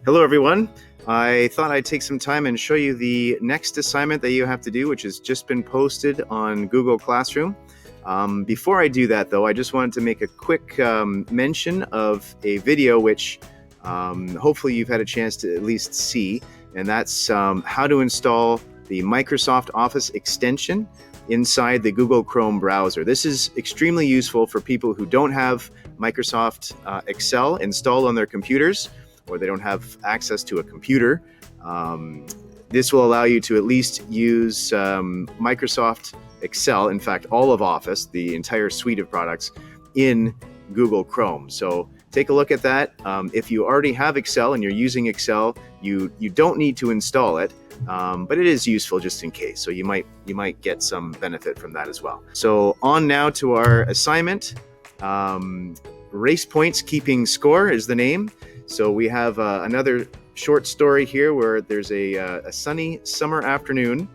Hello, everyone. I thought I'd take some time and show you the next assignment that you have to do, which has just been posted on Google Classroom. Before I do that, though, I just wanted to make a quick mention of a video which hopefully you've had a chance to at least see, and that's how to install the Microsoft Office extension inside the Google Chrome browser. This is extremely useful for people who don't have Microsoft Excel installed on their computers, or they don't have access to a computer. This will allow you to at least use Microsoft Excel, in fact, all of Office, the entire suite of products, in Google Chrome. So take a look at that. If you already have Excel and you're using Excel, you don't need to install it, but it is useful just in case. So you might get some benefit from that as well. So on now to our assignment. Race Points Keeping Score is the name. So we have another short story here where there's a sunny summer afternoon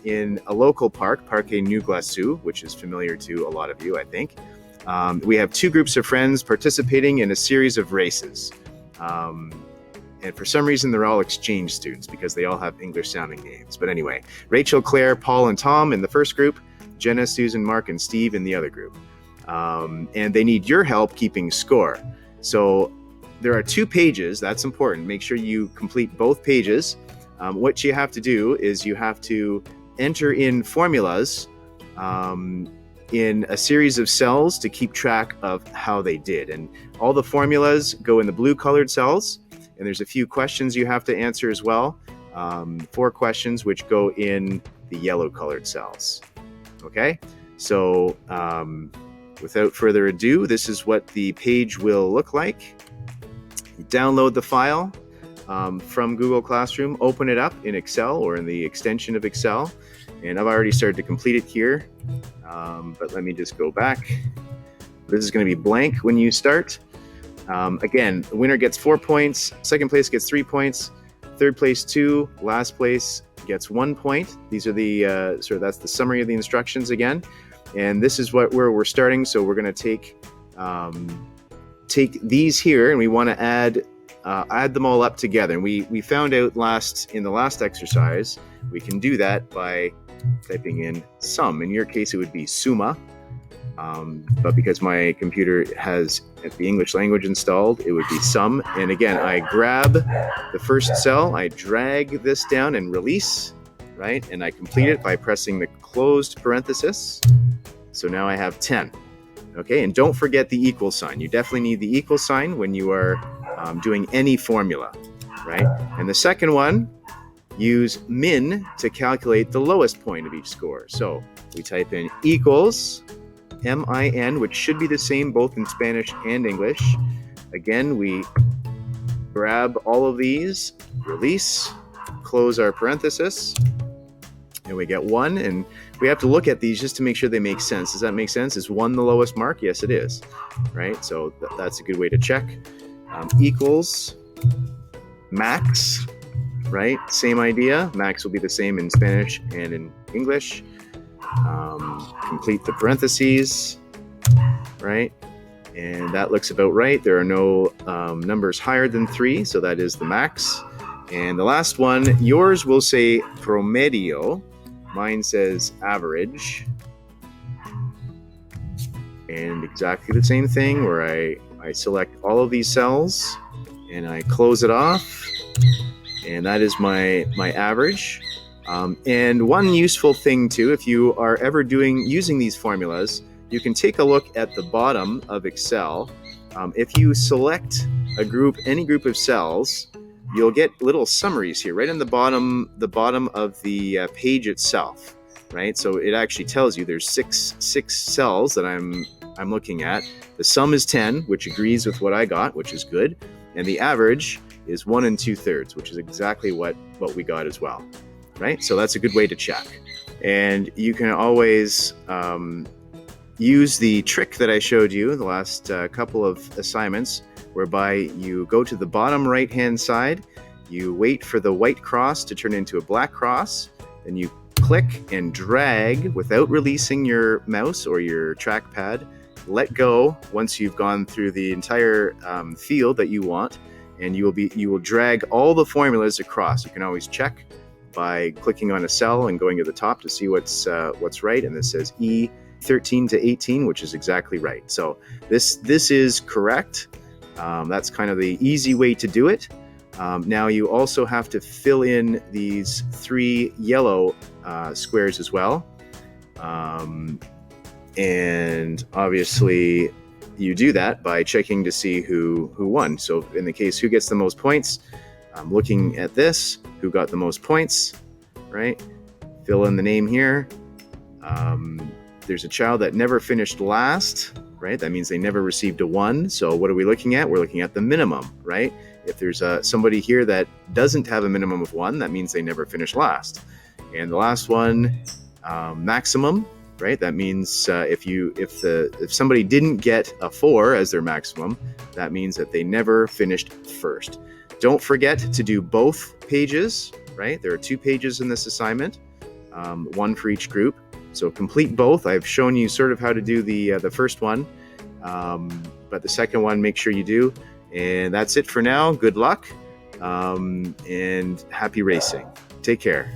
in a local park, Parque New Glaçu, which is familiar to a lot of you, I think. We have two groups of friends participating in a series of races. And for some reason, they're all exchange students because they all have English-sounding names. But anyway, Rachel, Claire, Paul, and Tom in the first group, Jenna, Susan, Mark, and Steve in the other group. And they need your help keeping score. So there are 2 pages. That's important. Make sure you complete both pages. What you have to do is you have to enter in formulas in a series of cells to keep track of how they did. And all the formulas go in the blue colored cells. And there's a few questions you have to answer as well. 4 questions which go in the yellow colored cells. Okay? So without further ado, this is what the page will look like. You download the file from Google Classroom, open it up in Excel or in the extension of Excel. And I've already started to complete it here, but let me just go back. This is going to be blank when you start. Again, the winner gets 4 points, second place gets 3 points, third place 2, last place gets 1 point. These are the that's the summary of the instructions again. And this is where we're starting. So we're going to take these here, and we want to add them all up together. And we found out in the last exercise, we can do that by typing in sum. In your case, it would be summa. But because my computer has the English language installed, it would be sum. And again, I grab the first cell, I drag this down and release, right? And I complete it by pressing the closed parenthesis. So now I have 10. Okay, and don't forget the equal sign. You definitely need the equal sign when you are doing any formula, right? And the second one, use min to calculate the lowest point of each score. So we type in equals min, which should be the same both in Spanish and English. Again, we grab all of these, release, close our parenthesis, and we get 1. And we have to look at these just to make sure they make sense. Does that make sense? Is 1 the lowest mark? Yes, it is, right? So that's a good way to check. Equals max, right? Same idea. Max will be the same in Spanish and in English. Complete the parentheses, right? And that looks about right. There are no numbers higher than 3, so that is the max. And the last one, yours will say promedio. Mine says average. And exactly the same thing where I select all of these cells and I close it off. And that is my average. And one useful thing too, if you are ever using these formulas, you can take a look at the bottom of Excel. If you select any group of cells, you'll get little summaries here, right in the bottom of the page itself, right? So it actually tells you there's six cells that I'm looking at. The sum is 10, which agrees with what I got, which is good, and the average is 1 2/3, which is exactly what we got as well, right? So that's a good way to check, and you can always use the trick that I showed you in the last couple of assignments, whereby you go to the bottom right-hand side, you wait for the white cross to turn into a black cross, then you click and drag without releasing your mouse or your trackpad. Let go once you've gone through the entire field that you want, and you will drag all the formulas across. You can always check by clicking on a cell and going to the top to see what's right. And this says E13 to 18, which is exactly right. So this is correct. That's kind of the easy way to do it. Now you also have to fill in these 3 yellow squares as well. And obviously you do that by checking to see who won. So in the case, who gets the most points, I'm looking at this, who got the most points, right? Fill in the name here. There's a child that never finished last, right? That means they never received a 1. So what are we looking at? We're looking at the minimum, right? If there's somebody here that doesn't have a minimum of 1, that means they never finished last. And the last one, maximum, right? That means if somebody didn't get a 4 as their maximum, that means that they never finished first. Don't forget to do both pages, right? There are 2 pages in this assignment, 1 for each group. So complete both. I've shown you sort of how to do the first one, but the second one, make sure you do. And that's it for now. Good luck, and happy racing. Take care.